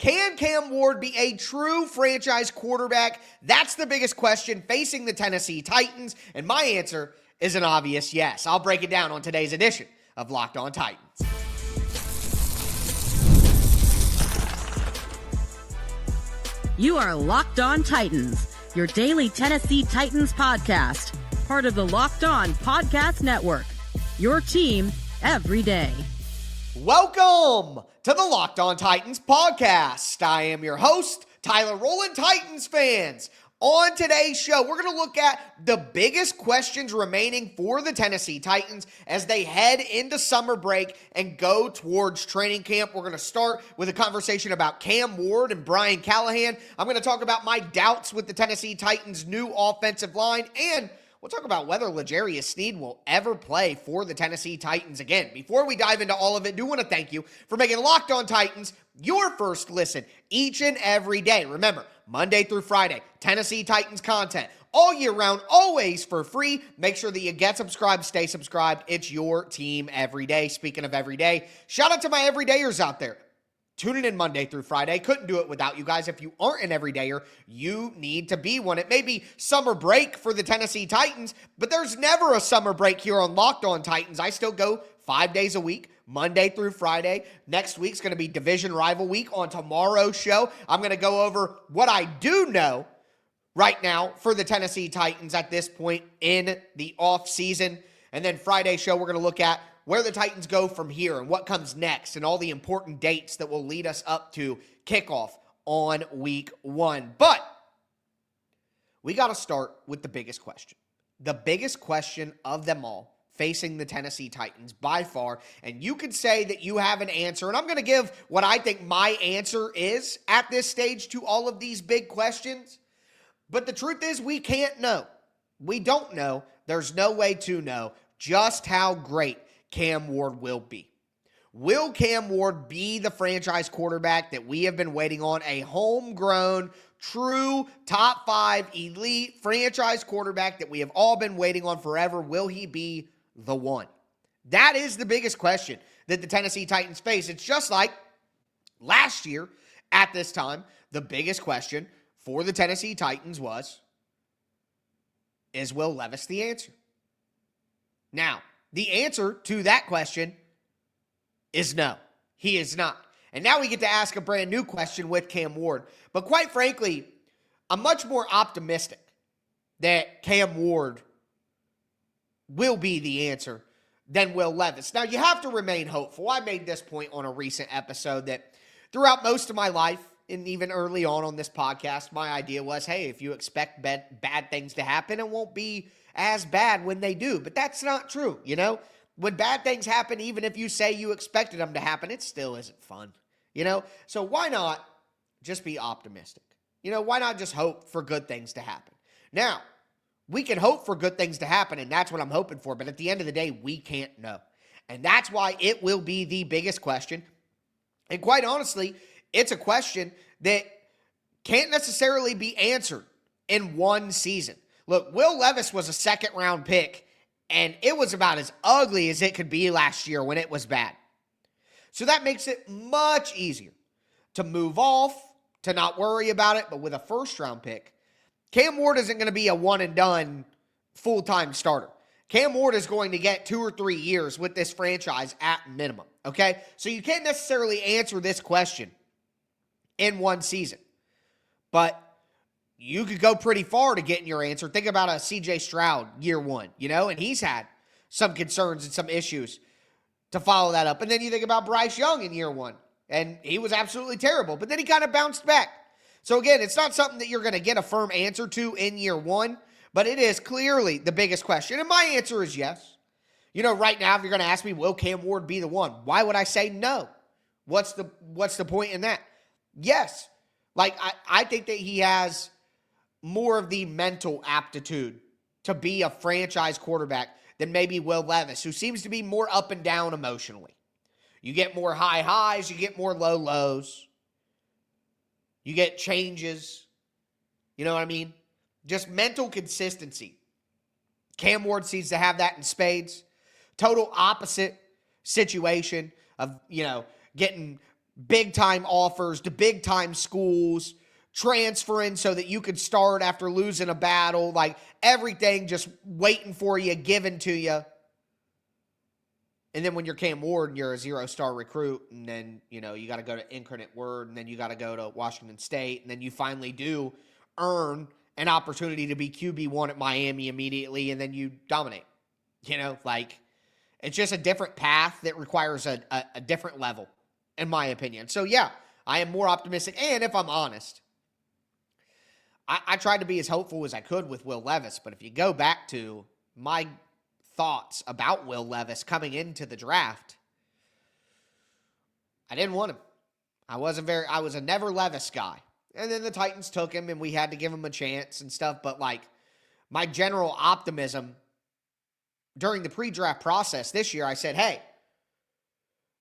Can Cam Ward be a true franchise quarterback? That's the biggest question facing the Tennessee Titans, and my answer is an obvious yes. I'll break it down on today's edition of Locked On Titans. You are Locked On Titans, your daily Tennessee Titans podcast, part of the Locked On Podcast Network, your team every day. Welcome to the Locked On Titans podcast. I am your host, Tyler Rowland. Titans fans. On today's show, we're going to look at the biggest questions remaining for the Tennessee Titans as they head into summer break and go towards training camp. We're going to start with a conversation about Cam Ward and Brian Callahan. I'm going to talk about my doubts with the Tennessee Titans' new offensive line, and we'll talk about whether Sneed will ever play for the Tennessee Titans again. Before we dive into all of it, I do want to thank you for making Locked On Titans your first listen each and every day. Remember, Monday through Friday, Tennessee Titans content all year round, always for free. Make sure that you get subscribed, stay subscribed. It's your team every day. Speaking of every day, shout out to my everydayers out there. Tuning in Monday through Friday. Couldn't do it without you guys. If you aren't an everydayer, you need to be one. It may be summer break for the Tennessee Titans, but there's never a summer break here on Locked On Titans. I still go 5 days a week, Monday through Friday. Next week's going to be division rival week. On tomorrow's show, I'm going to go over what I do know right now for the Tennessee Titans at this point in the offseason. And then Friday's show, we're going to look at where the Titans go from here and what comes next and all the important dates that will lead us up to kickoff on week 1. But we got to start with the biggest question. The biggest question of them all facing the Tennessee Titans by far. And you could say that you have an answer. And I'm going to give what I think my answer is at this stage to all of these big questions. But the truth is we can't know. We don't know. There's no way to know just how great Cam Ward will be. Will Cam Ward be the franchise quarterback that we have been waiting on? A homegrown, true, top 5 elite franchise quarterback that we have all been waiting on forever. Will he be the one? That is the biggest question that the Tennessee Titans face. It's just like last year at this time, the biggest question for the Tennessee Titans was, is Will Levis the answer? Now, the answer to that question is no, he is not. And now we get to ask a brand new question with Cam Ward. But quite frankly, I'm much more optimistic that Cam Ward will be the answer than Will Levis. Now, you have to remain hopeful. I made this point on a recent episode that throughout most of my life, and even early on this podcast, my idea was, hey, if you expect bad things to happen, it won't be as bad when they do. But that's not true, you know? When bad things happen, even if you say you expected them to happen, it still isn't fun, you know? So why not just be optimistic? You know, why not just hope for good things to happen? Now, we can hope for good things to happen, and that's what I'm hoping for, but at the end of the day, we can't know. And that's why it will be the biggest question. And quite honestly, it's a question that can't necessarily be answered in one season. Look, Will Levis was a second-round pick, and it was about as ugly as it could be last year when it was bad. So that makes it much easier to move off, to not worry about it. But with a first-round pick, Cam Ward isn't going to be a one-and-done full-time starter. Cam Ward is going to get 2 or 3 years with this franchise at minimum, okay? So you can't necessarily answer this question in one season. But you could go pretty far to getting your answer. Think about a C.J. Stroud year 1, you know, and he's had some concerns and some issues to follow that up. And then you think about Bryce Young in year 1, and he was absolutely terrible, but then he kind of bounced back. So again, it's not something that you're going to get a firm answer to in year 1, but it is clearly the biggest question. And my answer is yes. You know, right now, if you're going to ask me, will Cam Ward be the one? Why would I say no? What's the point in that? Yes. Like, I think that he has more of the mental aptitude to be a franchise quarterback than maybe Will Levis, who seems to be more up and down emotionally. You get more high highs, you get more low lows. You get changes. You know what I mean? Just mental consistency. Cam Ward seems to have that in spades. Total opposite situation of, you know, getting big-time offers to big-time schools, transferring so that you could start after losing a battle, like everything just waiting for you, given to you. And then when you're Cam Ward and you're a 0-star recruit, and then, you got to go to Incarnate Word, and then you got to go to Washington State, and then you finally do earn an opportunity to be QB1 at Miami immediately, and then you dominate. It's just a different path that requires a different level, in my opinion. So, yeah, I am more optimistic. And if I'm honest, I tried to be as hopeful as I could with Will Levis, but if you go back to my thoughts about Will Levis coming into the draft, I didn't want him. I was a never Levis guy. And then the Titans took him and we had to give him a chance and stuff. But my general optimism during the pre-draft process this year, I said, hey,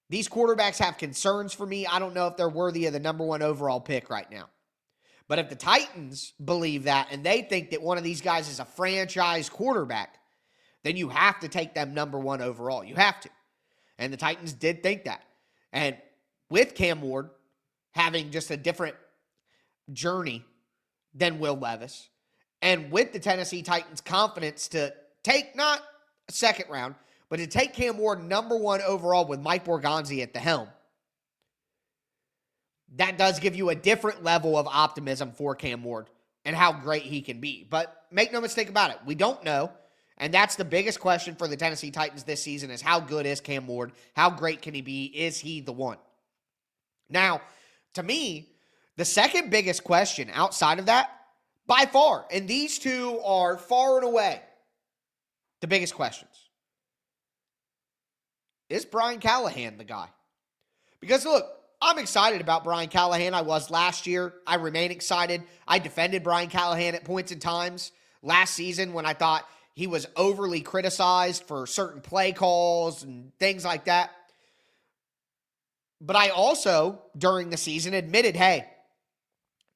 these quarterbacks have concerns for me. I don't know if they're worthy of the number 1 overall pick right now. But if the Titans believe that and they think that one of these guys is a franchise quarterback, then you have to take them number 1 overall. You have to. And the Titans did think that. And with Cam Ward having just a different journey than Will Levis, and with the Tennessee Titans' confidence to take not a second round, but to take Cam Ward number 1 overall with Mike Borgonzi at the helm, that does give you a different level of optimism for Cam Ward and how great he can be. But make no mistake about it, we don't know. And that's the biggest question for the Tennessee Titans this season is how good is Cam Ward? How great can he be? Is he the one? Now, to me, the second biggest question outside of that, by far, and these two are far and away the biggest questions, is Brian Callahan the guy? Because look, I'm excited about Brian Callahan. I was last year. I remain excited. I defended Brian Callahan at points and times last season when I thought he was overly criticized for certain play calls and things like that. But I also, during the season, admitted, hey,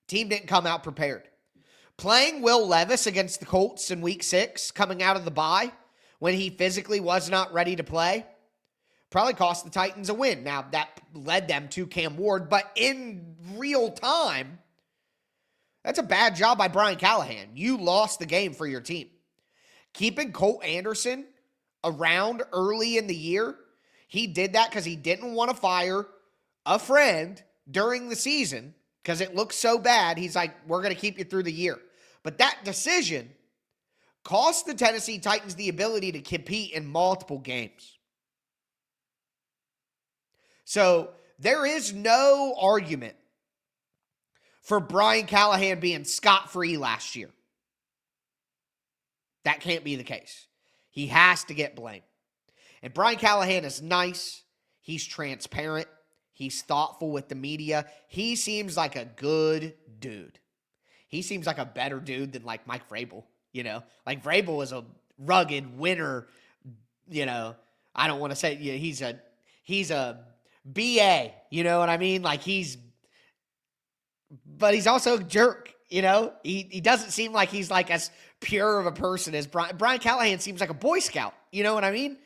team didn't come out prepared. Playing Will Levis against the Colts in Week 6, coming out of the bye, when he physically was not ready to play, probably cost the Titans a win. Now, that led them to Cam Ward, but in real time, that's a bad job by Brian Callahan. You lost the game for your team. Keeping Colt Anderson around early in the year, he did that because he didn't want to fire a friend during the season because it looked so bad. He's like, we're going to keep you through the year. But that decision cost the Tennessee Titans the ability to compete in multiple games. So there is no argument for Brian Callahan being scot-free last year. That can't be the case. He has to get blamed. And Brian Callahan is nice. He's transparent. He's thoughtful with the media. He seems like a good dude. He seems like a better dude than like Mike Vrabel, Like Vrabel is a rugged winner, I don't want to say he's a BA, you know what I mean? But he's also a jerk, He doesn't seem like he's like as pure of a person as Brian Callahan seems like a Boy Scout, you know what I mean?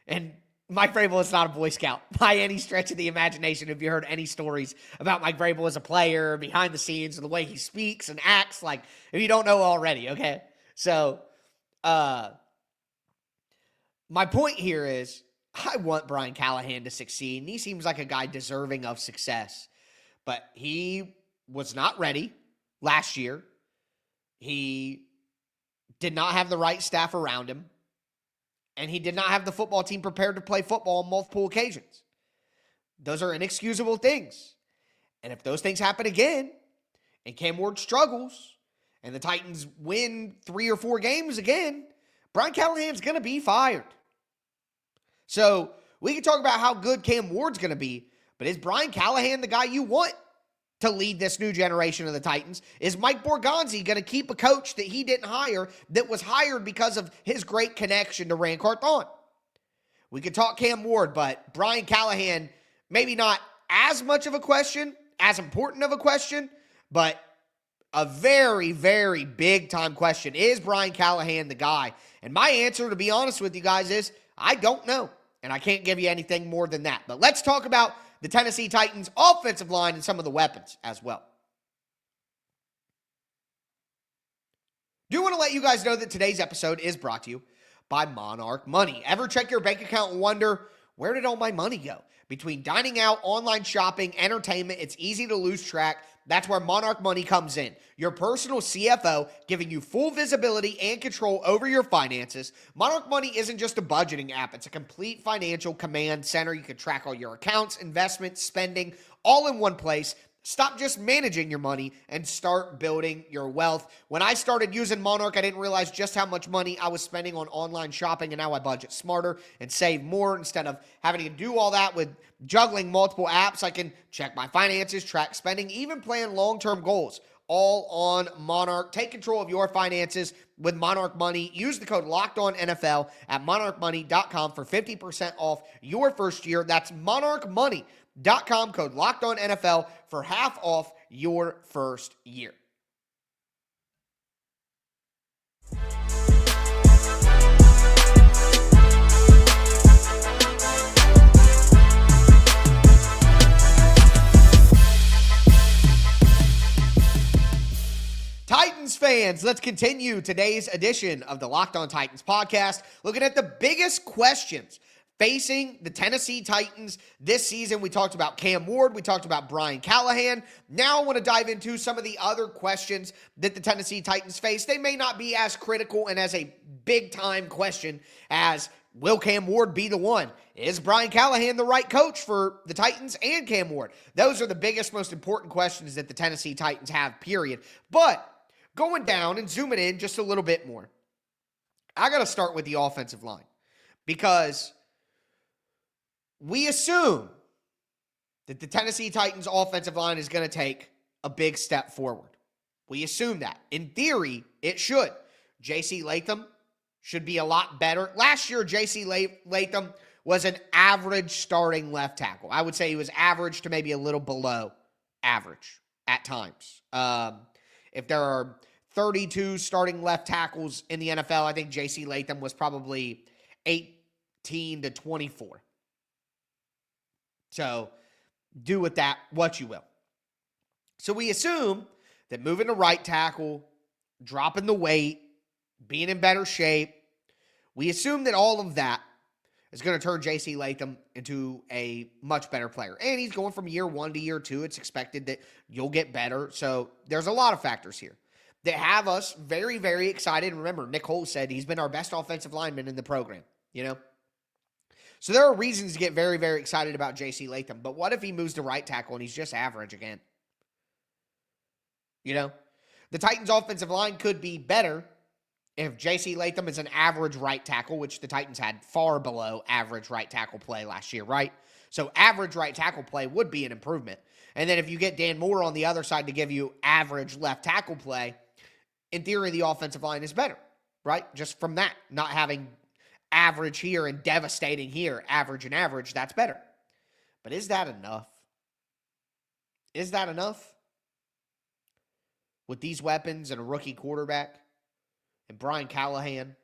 And Mike Vrabel is not a Boy Scout by any stretch of the imagination. If you heard any stories about Mike Vrabel as a player, behind the scenes, or the way he speaks and acts, if you don't know already, okay? So, my point here is, I want Brian Callahan to succeed, and he seems like a guy deserving of success. But he was not ready last year. He did not have the right staff around him. And he did not have the football team prepared to play football on multiple occasions. Those are inexcusable things. And if those things happen again, and Cam Ward struggles, and the Titans win 3 or 4 games again, Brian Callahan's going to be fired. So we can talk about how good Cam Ward's going to be, but is Brian Callahan the guy you want to lead this new generation of the Titans? Is Mike Borgonzi going to keep a coach that he didn't hire, that was hired because of his great connection to Rand Carthon? We could talk Cam Ward, but Brian Callahan, maybe not as much of a question, as important of a question, but a very, very big time question. Is Brian Callahan the guy? And my answer, to be honest with you guys, is I don't know. And I can't give you anything more than that. But let's talk about the Tennessee Titans offensive line and some of the weapons as well. Do want to let you guys know that today's episode is brought to you by Monarch Money. Ever check your bank account and wonder, where did all my money go? Between dining out, online shopping, entertainment, it's easy to lose track. That's where Monarch Money comes in. Your personal CFO, giving you full visibility and control over your finances. Monarch Money isn't just a budgeting app. It's a complete financial command center. You can track all your accounts, investments, spending, all in one place. Stop just managing your money and start building your wealth. When I started using Monarch, I didn't realize just how much money I was spending on online shopping, and now I budget smarter and save more. Instead of having to do all that with juggling multiple apps, I can check my finances, track spending, even plan long-term goals, all on Monarch. Take control of your finances with Monarch Money. Use the code LOCKEDONNFL at monarchmoney.com for 50% off your first year. That's monarchmoney.com, code LOCKEDONNFL for half off your first year. Titans fans, let's continue today's edition of the Locked On Titans podcast, looking at the biggest questions facing the Tennessee Titans this season. We talked about Cam Ward. We talked about Brian Callahan. Now I want to dive into some of the other questions that the Tennessee Titans face. They may not be as critical and as a big-time question as, will Cam Ward be the one? Is Brian Callahan the right coach for the Titans and Cam Ward? Those are the biggest, most important questions that the Tennessee Titans have, period. But going down and zooming in just a little bit more, I got to start with the offensive line, because we assume that the Tennessee Titans offensive line is going to take a big step forward. We assume that. In theory, it should. J.C. Latham should be a lot better. Last year, J.C. Latham was an average starting left tackle. I would say he was average to maybe a little below average at times. If there are 32 starting left tackles in the NFL, I think J.C. Latham was probably 18 to 24. So do with that what you will. So we assume that moving to right tackle, dropping the weight, being in better shape, we assume that all of that is going to turn J.C. Latham into a much better player. And he's going from year one to year two. It's expected that you'll get better. So there's a lot of factors here that have us very, very excited. And remember, Nick Cole said he's been our best offensive lineman in the program, So there are reasons to get very, very excited about J.C. Latham. But what if he moves to right tackle and he's just average again? The Titans' offensive line could be better if J.C. Latham is an average right tackle, which the Titans had far below average right tackle play last year, right? So average right tackle play would be an improvement. And then if you get Dan Moore on the other side to give you average left tackle play, in theory, the offensive line is better, right? Just from that, not having average here and devastating here, average and average, that's better. But is that enough? Is that enough? With these weapons and a rookie quarterback and Brian Callahan,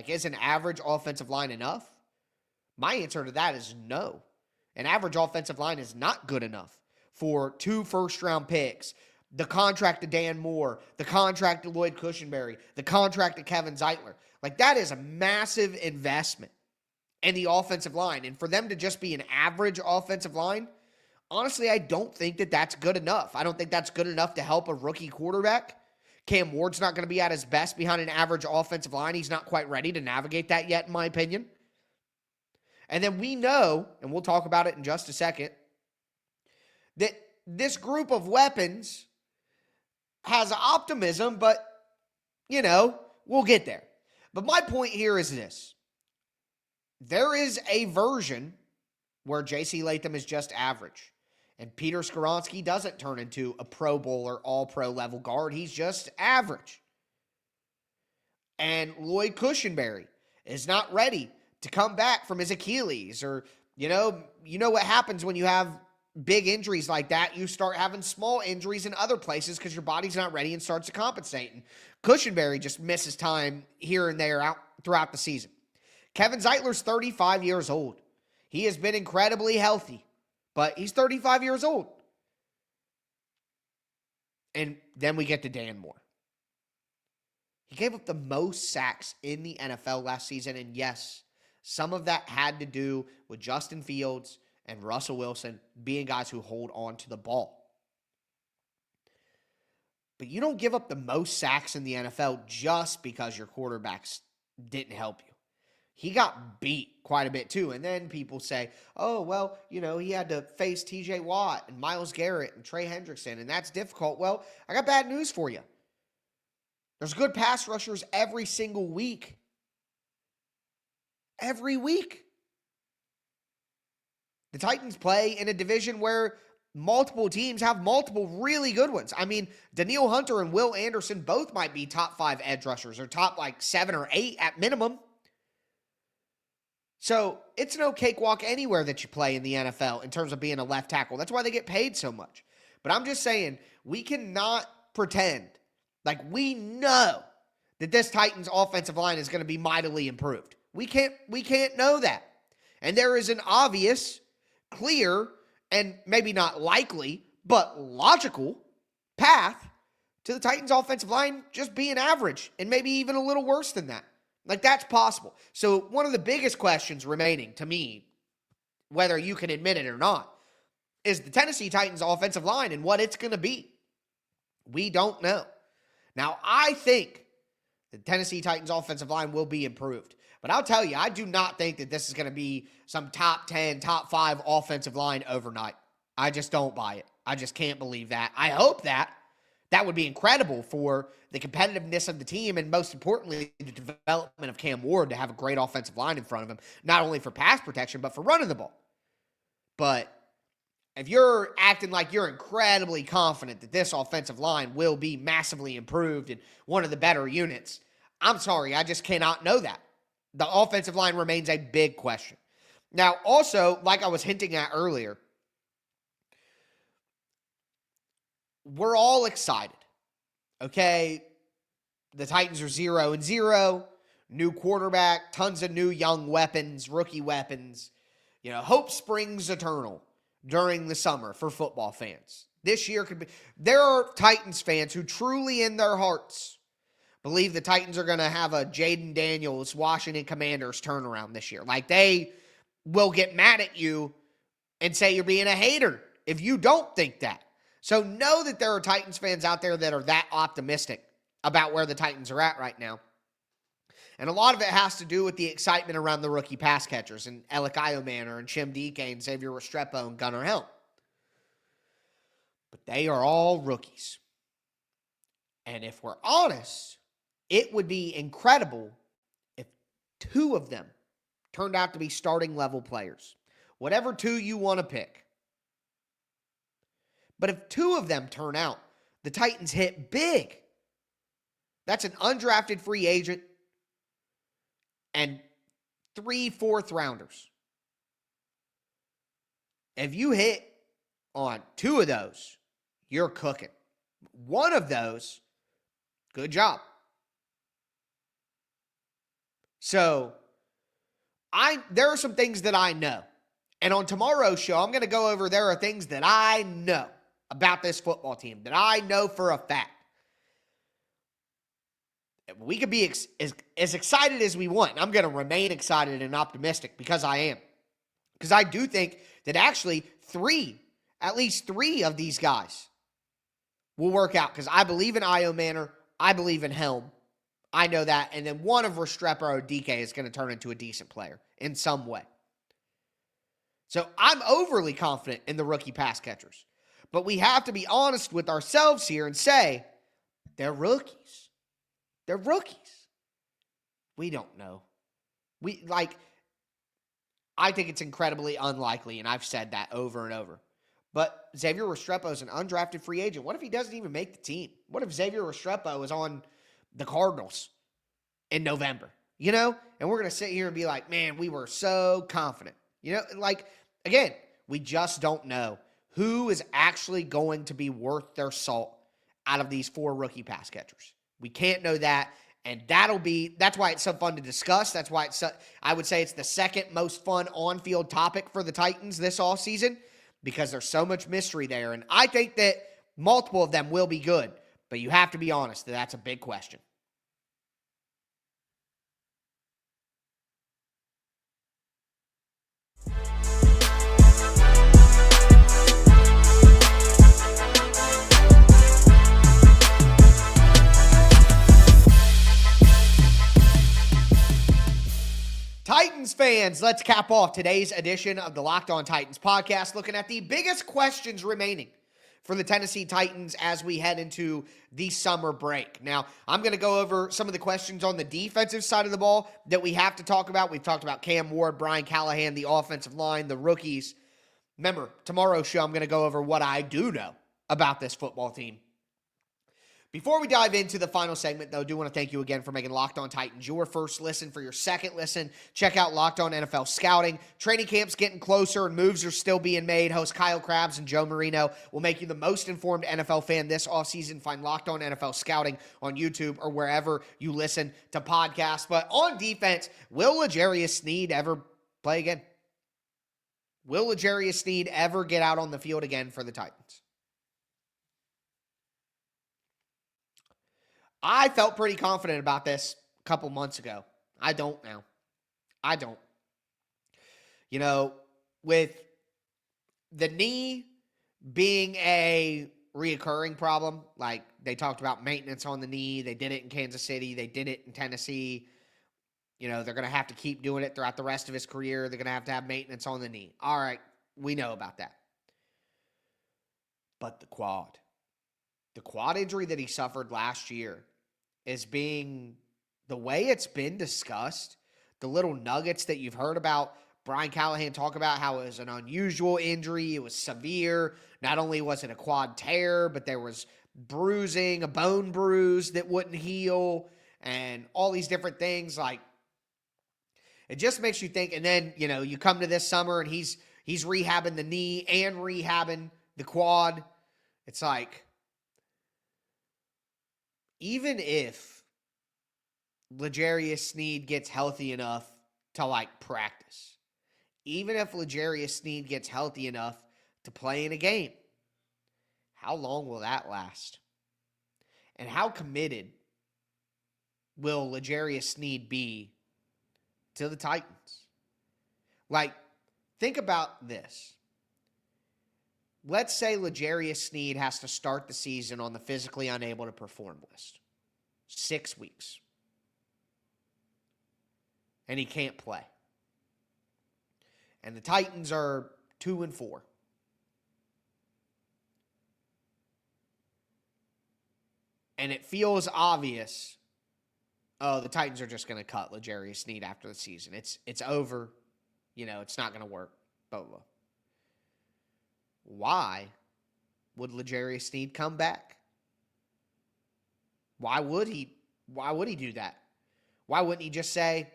is an average offensive line enough? My answer to that is no. An average offensive line is not good enough for 2 first-round picks, the contract to Dan Moore, the contract to Lloyd Cushenberry, the contract to Kevin Zeitler. That is a massive investment in the offensive line. And for them to just be an average offensive line, honestly, I don't think that that's good enough. I don't think that's good enough to help a rookie quarterback. Cam Ward's not going to be at his best behind an average offensive line. He's not quite ready to navigate that yet, in my opinion. And then we know, and we'll talk about it in just a second, that this group of weapons has optimism, but, we'll get there. But my point here is this. There is a version where J.C. Latham is just average, and Peter Skoronski doesn't turn into a Pro Bowler, all-pro level guard. He's just average. And Lloyd Cushenberry is not ready to come back from his Achilles, or, you know what happens when you have big injuries like that. You start having small injuries in other places because your body's not ready and starts to compensate. And Cushenberry just misses time here and there out throughout the season. Kevin Zeitler's 35 years old. He has been incredibly healthy, but he's 35 years old. And then we get to Dan Moore. He gave up the most sacks in the NFL last season, and yes, some of that had to do with Justin Fields and Russell Wilson being guys who hold on to the ball. But you don't give up the most sacks in the NFL just because your quarterbacks didn't help you. He got beat quite a bit too. And then people say, oh, well, he had to face TJ Watt and Myles Garrett and Trey Hendrickson, and that's difficult. Well, I got bad news for you. There's good pass rushers every single week. Every week. The Titans play in a division where multiple teams have multiple really good ones. I mean, Danielle Hunter and Will Anderson both might be top 5 edge rushers or top 7 or 8 at minimum. So it's no cakewalk anywhere that you play in the NFL in terms of being a left tackle. That's why they get paid so much. But I'm just saying, we cannot pretend like we know that this Titans offensive line is going to be mightily improved. We can't know that. And there is an obvious, clear, and maybe not likely, but logical path to the Titans offensive line just being average and maybe even a little worse than that. Like, that's possible. So one of the biggest questions remaining to me, whether you can admit it or not, is the Tennessee Titans offensive line and what it's going to be. We don't know. Now, I think the Tennessee Titans offensive line will be improved. But I'll tell you, I do not think that this is going to be some top 10, top 5 offensive line overnight. I just don't buy it. I just can't believe that. I hope that. That would be incredible for the competitiveness of the team and, most importantly, the development of Cam Ward to have a great offensive line in front of him, not only for pass protection, but for running the ball. But if you're acting like you're incredibly confident that this offensive line will be massively improved and one of the better units, I'm sorry, I just cannot know that. The offensive line remains a big question. Now, also, like I was hinting at earlier, we're all excited, okay? The Titans are 0-0, new quarterback, tons of new young weapons, rookie weapons. Hope springs eternal during the summer for football fans. This year could be. There are Titans fans who truly in their hearts believe the Titans are going to have a Jaden Daniels Washington Commanders turnaround this year. Like, they will get mad at you and say you're being a hater if you don't think that. So know that there are Titans fans out there that are that optimistic about where the Titans are at right now. And a lot of it has to do with the excitement around the rookie pass catchers and Alec Iomanner and Chim Dike and Xavier Restrepo and Gunnar Helm. But they are all rookies. And if we're honest, it would be incredible if 2 of them turned out to be starting level players. Whatever 2 you want to pick. But if 2 of them turn out, the Titans hit big. That's an undrafted free agent and 3 fourth-rounders. If you hit on 2 of those, you're cooking. 1 of those, good job. So, there are some things that I know. And on tomorrow's show, I'm going to go over there are things that I know about this football team, that I know for a fact. We could be as excited as we want. I'm going to remain excited and optimistic because I am. Because I do think that actually at least three of these guys will work out. Because I believe in Iomanner. I believe in Helm. I know that. And then one of Restrepo or Dike is going to turn into a decent player in some way. So I'm overly confident in the rookie pass catchers. But we have to be honest with ourselves here and say, they're rookies. They're rookies. We don't know. I think it's incredibly unlikely, and I've said that over and over. But Xavier Restrepo is an undrafted free agent. What if he doesn't even make the team? What if Xavier Restrepo is on the Cardinals in November? And we're going to sit here and be like, man, we were so confident. Again, we just don't know who is actually going to be worth their salt out of these 4 rookie pass catchers. We can't know that, and that's why it's so fun to discuss. That's why I would say it's the second most fun on-field topic for the Titans this offseason, because there's so much mystery there. And I think that multiple of them will be good, but you have to be honest that that's a big question. Titans fans, let's cap off today's edition of the Locked On Titans podcast, looking at the biggest questions remaining for the Tennessee Titans as we head into the summer break. Now, I'm going to go over some of the questions on the defensive side of the ball that we have to talk about. We've talked about Cam Ward, Brian Callahan, the offensive line, the rookies. Remember, tomorrow's show, I'm going to go over what I do know about this football team. Before we dive into the final segment, though, I do want to thank you again for making Locked On Titans your first listen. For your second listen, check out Locked On NFL Scouting. Training camp's getting closer and moves are still being made. Host Kyle Krabs and Joe Marino will make you the most informed NFL fan this offseason. Find Locked On NFL Scouting on YouTube or wherever you listen to podcasts. But on defense, will L'Jarius Sneed ever play again? Will L'Jarius Sneed ever get out on the field again for the Titans? I felt pretty confident about this a couple months ago. I don't now. I don't. You know, with the knee being a reoccurring problem, like they talked about maintenance on the knee. They did it in Kansas City. They did it in Tennessee. You know, they're going to have to keep doing it throughout the rest of his career. They're going to have maintenance on the knee. All right, we know about that. But the quad injury that he suffered last year is being, the way it's been discussed, the little nuggets that you've heard about Brian Callahan talk about how it was an unusual injury, it was severe. Not only was it a quad tear, but there was bruising, a bone bruise that wouldn't heal, and all these different things. Like, it just makes you think. And then, you know, you come to this summer and he's rehabbing the knee and rehabbing the quad. It's like, even if L'Jarius Sneed gets healthy enough to, like, practice, even if L'Jarius Sneed gets healthy enough to play in a game, how long will that last? And how committed will L'Jarius Sneed be to the Titans? Like, think about this. Let's say L'Jarius Sneed has to start the season on the physically unable to perform list. 6 weeks. And he can't play. And the Titans are 2-4. And it feels obvious, oh, the Titans are just going to cut L'Jarius Sneed after the season. It's over. You know, it's not going to work. Blah, blah, blah. Why would L'Jarius Sneed come back? Why would he do that? Why wouldn't he just say,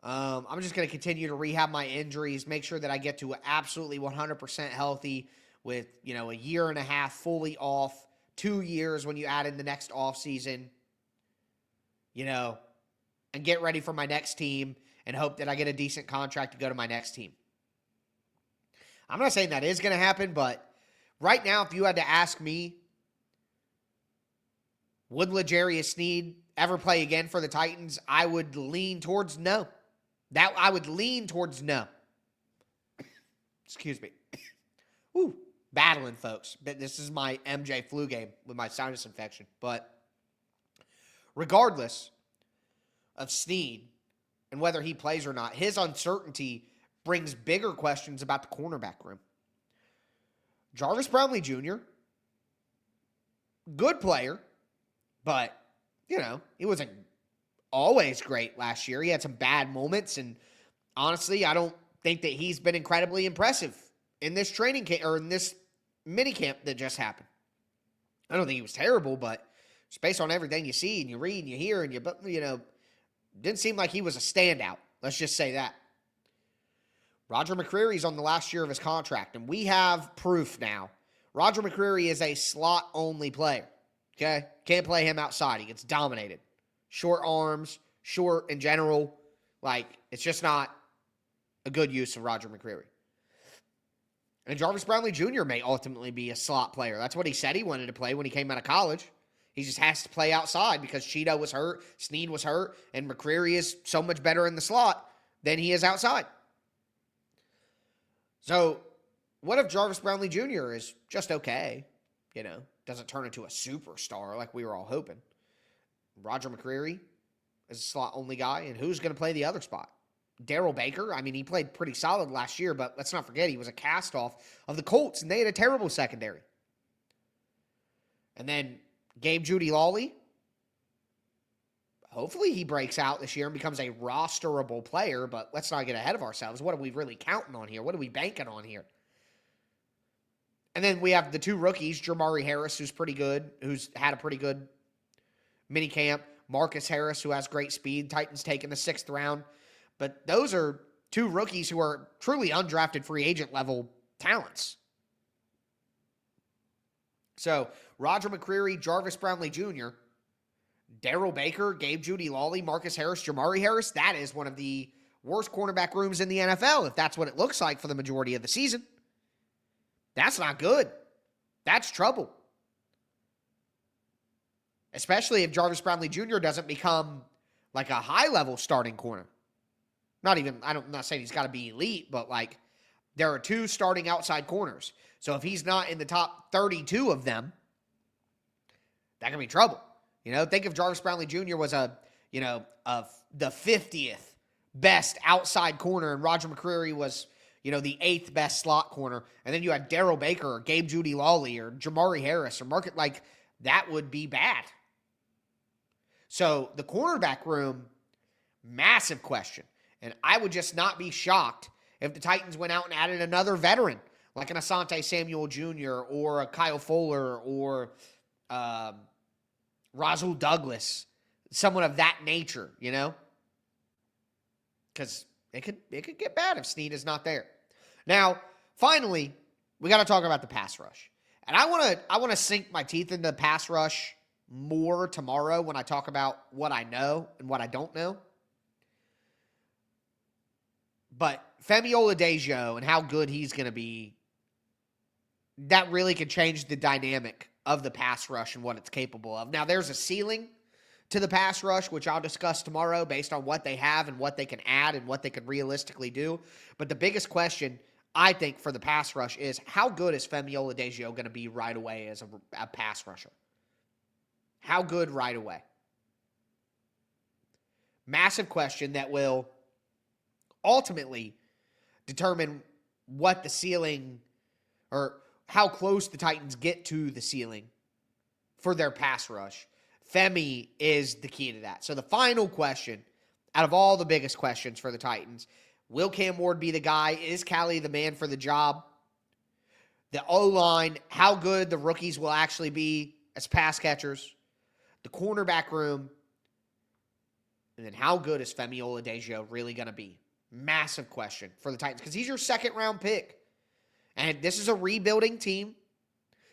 I'm just going to continue to rehab my injuries, make sure that I get to absolutely 100% healthy with, you know, a year and a half fully off, 2 years when you add in the next offseason, you know, and get ready for my next team and hope that I get a decent contract to go to my next team. I'm not saying that is going to happen, but right now, if you had to ask me, would L'Jarius Sneed ever play again for the Titans? I would lean towards no. I would lean towards no. Excuse me. Woo, battling, folks. This is my MJ flu game with my sinus infection. But regardless of Sneed and whether he plays or not, his uncertainty brings bigger questions about the cornerback room. Jarvis Brownlee Jr., good player, but, you know, he wasn't always great last year. He had some bad moments, and honestly, I don't think that he's been incredibly impressive in this training camp or in this mini camp that just happened. I don't think he was terrible, but just based on everything you see and you read and you hear and you know, didn't seem like he was a standout. Let's just say that. Roger McCreary's on the last year of his contract, and we have proof now. Roger McCreary is a slot-only player, okay? Can't play him outside. He gets dominated. Short arms, short in general. Like, it's just not a good use of Roger McCreary. And Jarvis Brownlee Jr. may ultimately be a slot player. That's what he said he wanted to play when he came out of college. He just has to play outside because Cheeto was hurt, Sneed was hurt, and McCreary is so much better in the slot than he is outside. So, what if Jarvis Brownlee Jr. is just okay? Doesn't turn into a superstar like we were all hoping. Roger McCreary is a slot-only guy, and who's going to play the other spot? Darrell Baker, he played pretty solid last year, but let's not forget he was a cast-off of the Colts, and they had a terrible secondary. And then Gabe Jeudy-Lawley, hopefully he breaks out this year and becomes a rosterable player, but let's not get ahead of ourselves. What are we really counting on here? What are we banking on here? And then we have the two rookies, Jamari Harris, who's pretty good, who's had a pretty good mini camp. Marcus Harris, who has great speed. Titans taking the 6th round. But those are two rookies who are truly undrafted free agent level talents. So, Roger McCreary, Jarvis Brownlee Jr., Darrell Baker, Gabe Jeudy-Lawley, Marcus Harris, Jamari Harris, that is one of the worst cornerback rooms in the NFL, if that's what it looks like for the majority of the season. That's not good. That's trouble. Especially if Jarvis Brownlee Jr. doesn't become like a high-level starting corner. I'm not saying he's got to be elite, but there are two starting outside corners. So if he's not in the top 32 of them, that can be trouble. Think if Jarvis Brownlee Jr. was the 50th best outside corner and Roger McCreary was, the 8th best slot corner, and then you had Darrell Baker or Gabe Jeudy-Lawley or Jamari Harris or that would be bad. So the cornerback room, massive question. And I would just not be shocked if the Titans went out and added another veteran, like an Asante Samuel Jr. or a Kyle Fuller or Rasul Douglas, someone of that nature, Because it could get bad if Sneed is not there. Now, finally, we got to talk about the pass rush. And I want to sink my teeth into the pass rush more tomorrow when I talk about what I know and what I don't know. But Femi Oladejo and how good he's going to be, that really could change the dynamic of the pass rush and what it's capable of. Now, there's a ceiling to the pass rush, which I'll discuss tomorrow based on what they have and what they can add and what they could realistically do. But the biggest question, I think, for the pass rush is how good is Femi Oladejo going to be right away as a pass rusher? How good right away? Massive question that will ultimately determine what the ceiling or how close the Titans get to the ceiling for their pass rush. Femi is the key to that. So the final question, out of all the biggest questions for the Titans, will Cam Ward be the guy? Is Callie the man for the job? The O-line, how good the rookies will actually be as pass catchers. The cornerback room. And then how good is Femi Oladejo really going to be? Massive question for the Titans because he's your 2nd-round pick. And this is a rebuilding team,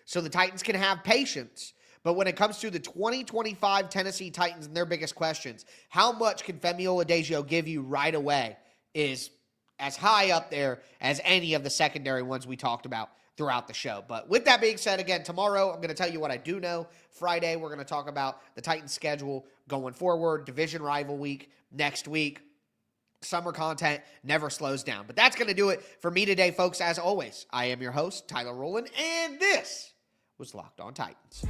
so the Titans can have patience. But when it comes to the 2025 Tennessee Titans and their biggest questions, how much can Femi Oladejo give you right away is as high up there as any of the secondary ones we talked about throughout the show. But with that being said, again, tomorrow I'm going to tell you what I do know. Friday, we're going to talk about the Titans' schedule going forward, division rival week next week. Summer content never slows down. But that's going to do it for me today, folks. As always, I am your host, Tyler Rowland, and this was Locked On Titans.